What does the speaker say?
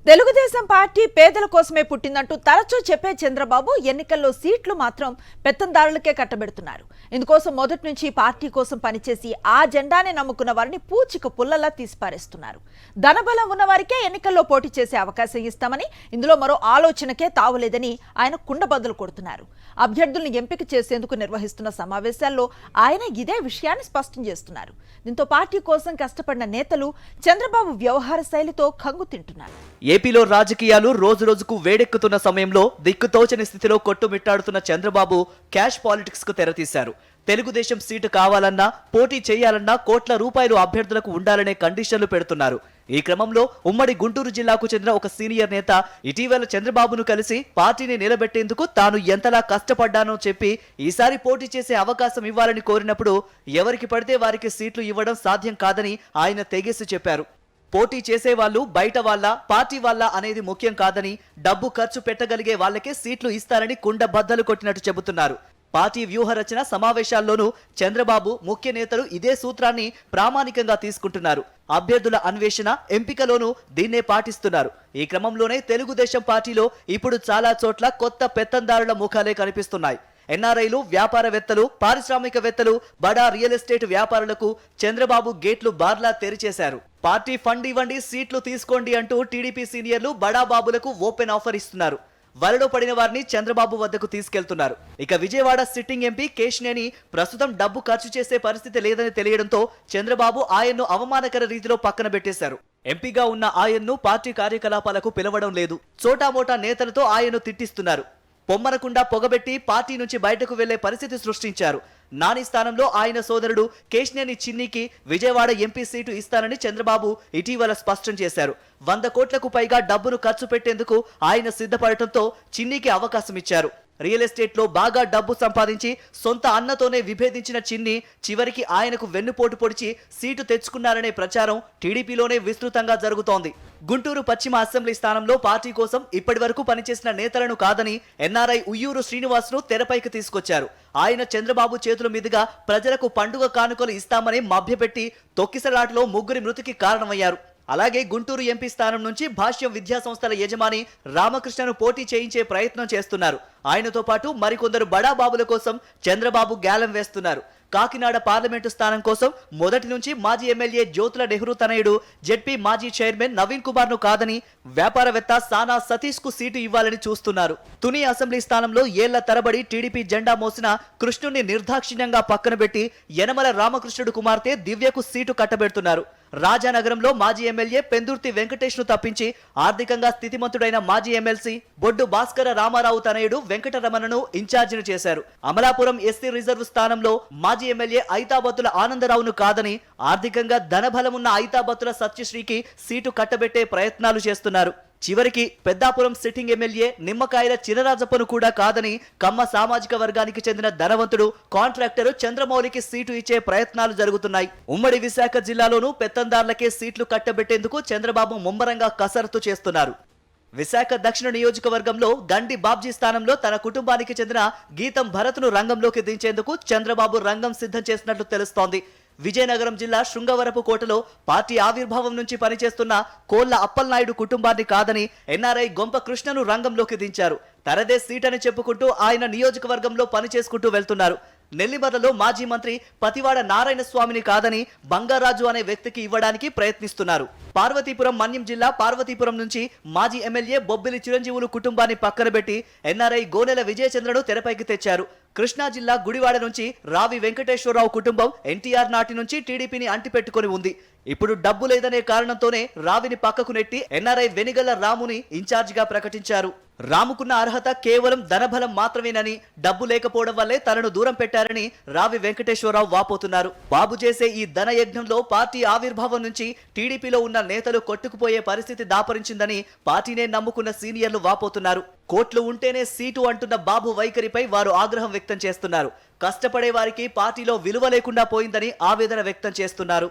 Telugu Desam party పేదల కోసమే పుట్టిందంటూ తరచూ చెప్పే చంద్రబాబు ఎన్నికల్లో సీట్లు మాత్రం పెత్తందారులకే కట్టబెడుతున్నారు. ఇందుకోసం మొదటి నుంచి పార్టీ కోసం పనిచేసి ఆ జెండానే నమ్ముకున్న వారిని పూచిక పుల్లలా తీసిపారేస్తున్నారు. ధనబలం ఉన్న వారికే ఎన్నికల్లో పోటీ చేసే అవకాశం ఇస్తామని, ఇందులో మరో ఆలోచనకే తావులేదని ఆయన కుండబద్దలు కొడుతున్నారు. అభ్యర్థులను ఎంపిక చేసేందుకు నిర్వహిస్తున్న సమావేశాల్లో ఆయన ఇదే విషయాన్ని స్పష్టం చేస్తున్నారు. దీంతో పార్టీ కోసం కష్టపడిన నేతలు చంద్రబాబు వ్యవహార శైలితో కంగు తింటున్నారు. ఏపీలో రాజకీయాలు రోజు రోజుకు వేడెక్కుతున్న సమయంలో దిక్కుతోచని స్థితిలో కొట్టుమిట్టాడుతున్న చంద్రబాబు క్యాష్ పాలిటిక్స్ కు తెరతీశారు. తెలుగుదేశం సీటు కావాలన్నా, పోటీ చేయాలన్నా కోట్ల రూపాయలు అభ్యర్థులకు ఉండాలనే కండిషన్లు పెడుతున్నారు. ఈ క్రమంలో ఉమ్మడి గుంటూరు జిల్లాకు చెందిన ఒక సీనియర్ నేత ఇటీవల చంద్రబాబును కలిసి పార్టీని నిలబెట్టేందుకు తాను ఎంతలా కష్టపడ్డానో చెప్పి ఈసారి పోటీ చేసే అవకాశం ఇవ్వాలని కోరినప్పుడు ఎవరికి పడితే వారికి సీట్లు ఇవ్వడం సాధ్యం కాదని ఆయన తెగేసి చెప్పారు. పోటీ చేసేవాళ్లు బయట వాళ్ళ, పార్టీ వాళ్ళ అనేది ముఖ్యం కాదని, డబ్బు ఖర్చు పెట్టగలిగే వాళ్లకే సీట్లు ఇస్తారని కుండబద్దలు కొట్టినట్టు చెబుతున్నారు. పార్టీ వ్యూహ రచన సమావేశాల్లోనూ చంద్రబాబు, ముఖ్య నేతలు ఇదే సూత్రాన్ని ప్రామాణికంగా తీసుకుంటున్నారు. అభ్యర్థుల అన్వేషణ, ఎంపికలోనూ దీన్నే పాటిస్తున్నారు. ఈ క్రమంలోనే తెలుగుదేశం పార్టీలో ఇప్పుడు చాలా చోట్ల కొత్త పెత్తందారుల ముఖాలే కనిపిస్తున్నాయి. ఎన్ఆర్ఐలు, వ్యాపారవేత్తలు, పారిశ్రామికవేత్తలు, బడా రియల్ ఎస్టేట్ వ్యాపారులకు చంద్రబాబు గేట్లు బార్లా తెరిచేశారు. పార్టీ ఫండ్ ఇవ్వండి, సీట్లు తీసుకోండి అంటూ టీడీపీ సీనియర్లు బడా బాబులకు ఓపెన్ ఆఫర్ ఇస్తున్నారు. వలలో పడిన వారిని చంద్రబాబు వద్దకు తీసుకెళ్తున్నారు. ఇక విజయవాడ సిట్టింగ్ ఎంపీ కేశినేని ప్రస్తుతం డబ్బు ఖర్చు చేసే పరిస్థితి లేదని తెలియడంతో చంద్రబాబు ఆయన్ను అవమానకర రీతిలో పక్కన పెట్టేశారు. ఎంపీగా ఉన్న ఆయన్ను పార్టీ కార్యకలాపాలకు పిలవడం లేదు. చోటామోటా నేతలతో ఆయన్ను తిట్టిస్తున్నారు. పొమ్మనకుండా పొగబెట్టి పార్టీ నుంచి బయటకు వెళ్లే పరిస్థితి సృష్టించారు. నాని స్థానంలో ఆయన సోదరుడు కేశినేని చిన్నికి విజయవాడ ఎంపీ సీటు ఇస్తానని చంద్రబాబు ఇటీవల స్పష్టం చేశారు. 100 కోట్లకు పైగా డబ్బును ఖర్చు పెట్టేందుకు ఆయన సిద్ధపడటంతో చిన్నికి అవకాశం ఇచ్చారు. రియల్ ఎస్టేట్ లో బాగా డబ్బు సంపాదించి సొంత అన్నతోనే విభేదించిన చిన్ని చివరికి ఆయనకు వెన్నుపోటు పొడిచి సీటు తెచ్చుకున్నారనే ప్రచారం టీడీపీలోనే విస్తృతంగా జరుగుతోంది. గుంటూరు పశ్చిమ అసెంబ్లీ స్థానంలో పార్టీ కోసం ఇప్పటి వరకు పనిచేసిన నేతలను కాదని ఎన్ఆర్ఐ ఉయ్యూరు శ్రీనివాస్ను తెరపైకి తీసుకొచ్చారు. ఆయన చంద్రబాబు చేతుల మీదుగా ప్రజలకు పండుగ కానుకలు ఇస్తామని మభ్యపెట్టి తొక్కిసలాటలో 3 మృతికి కారణమయ్యారు. అలాగే గుంటూరు ఎంపీ స్థానం నుంచి భాష్యం విద్యా సంస్థల యజమాని రామకృష్ణను పోటీ చేయించే ప్రయత్నం చేస్తున్నారు. ఆయనతో పాటు మరికొందరు బడా బాబుల కోసం చంద్రబాబు గ్యాలం వేస్తున్నారు. కాకినాడ పార్లమెంటు స్థానం కోసం మొదటి నుంచి మాజీ ఎమ్మెల్యే జ్యోతుల నెహ్రూ తనయుడు, జెడ్పీ మాజీ చైర్మన్ నవీన్ కుమార్ ను కాదని వ్యాపారవేత్త సానా సతీష్ కు సీటు ఇవ్వాలని చూస్తున్నారు. తుని అసెంబ్లీ స్థానంలో ఏళ్ల తరబడి టీడీపీ జెండా మోసిన కృష్ణుణ్ణి నిర్దాక్షిణ్యంగా పక్కన పెట్టి యనమల రామకృష్ణుడు కుమార్తె దివ్యకు సీటు కట్టబెడుతున్నారు. రాజానగరంలో మాజీ ఎమ్మెల్యే పెందుర్తి వెంకటేష్ ను తప్పించి ఆర్థికంగా స్థితిమంతుడైన మాజీ ఎమ్మెల్సీ బొడ్డు భాస్కర రామారావు తనయుడు వెంకటరమణను ఇన్ఛార్జిని చేశారు. అమలాపురం ఎస్సీ రిజర్వ్ స్థానంలో మాజీ ఎమ్మెల్యే ఐతాబత్తుల ఆనందరావును కాదని ఆర్థికంగా ధనబలమున్న ఐతాబత్తుల సత్యశ్రీకి సీటు కట్టబెట్టే ప్రయత్నాలు చేస్తున్నారు. చివరికి పెద్దాపురం సిట్టింగ్ ఎమ్మెల్యే నిమ్మకాయల చినరాజప్పను కూడా కాదని కమ్మ సామాజిక వర్గానికి చెందిన ధనవంతుడు కాంట్రాక్టర్ చంద్రమౌళికి సీటు ఇచ్చే ప్రయత్నాలు జరుగుతున్నాయి. ఉమ్మడి విశాఖ జిల్లాలోనూ పెత్తందార్లకే సీట్లు కట్టబెట్టేందుకు చంద్రబాబు ముమ్మరంగా కసరత్తు చేస్తున్నారు. విశాఖ దక్షిణ నియోజకవర్గంలో గండి బాబ్జీ స్థానంలో తన కుటుంబానికి చెందిన గీతం భరత్ను రంగంలోకి దించేందుకు చంద్రబాబు రంగం సిద్ధం చేసినట్లు తెలుస్తోంది. విజయనగరం జిల్లా శృంగవరపు కోటలో పార్టీ ఆవిర్భావం నుంచి పనిచేస్తున్న కోళ్ల అప్పలనాయుడు కుటుంబాన్ని కాదని ఎన్ఆర్ఐ గొంప కృష్ణను రంగంలోకి దించారు. తనదే సీటని చెప్పుకుంటూ ఆయన నియోజకవర్గంలో పనిచేసుకుంటూ వెళ్తున్నారు. నెల్లిమర్లలో మాజీ మంత్రి పతివాడ నారాయణ స్వామిని కాదని బంగారాజు అనే వ్యక్తికి ఇవ్వడానికి ప్రయత్నిస్తున్నారు. పార్వతీపురం మన్యం జిల్లా పార్వతీపురం నుంచి మాజీ ఎమ్మెల్యే బొబ్బిలి చిరంజీవులు కుటుంబాన్ని పక్కన పెట్టి ఎన్ఆర్ఐ గోనెల విజయచంద్రను తెరపైకి తెచ్చారు. కృష్ణా జిల్లా గుడివాడ నుంచి రావి వెంకటేశ్వరరావు కుటుంబం ఎన్టీఆర్ నాటి నుంచి టీడీపీని అంటిపెట్టుకుని ఉంది. ఇప్పుడు డబ్బు లేదనే కారణంతోనే రావిని పక్కకు నెట్టి ఎన్ఆర్ఐ వెనిగల్ల రాముని ఇన్ఛార్జిగా ప్రకటించారు. రాముకున్న అర్హత కేవలం ధనబలం మాత్రమేనని, డబ్బు లేకపోవడం వల్లే తనను దూరం పెట్టారని రావి వెంకటేశ్వరరావు వాపోతున్నారు. బాబు చేసే ఈ ధన యజ్ఞంలో పార్టీ ఆవిర్భావం నుంచి టీడీపీలో ఉన్న నేతలు కొట్టుకుపోయే పరిస్థితి దాపరించిందని పార్టీనే నమ్ముకున్న సీనియర్లు వాపోతున్నారు. కోట్లు ఉంటేనే సీటు అంటున్న బాబు వైఖరిపై వారు ఆగ్రహం వ్యక్తం చేస్తున్నారు. కష్టపడే వారికి పార్టీలో విలువ లేకుండా పోయిందని ఆవేదన వ్యక్తం చేస్తున్నారు.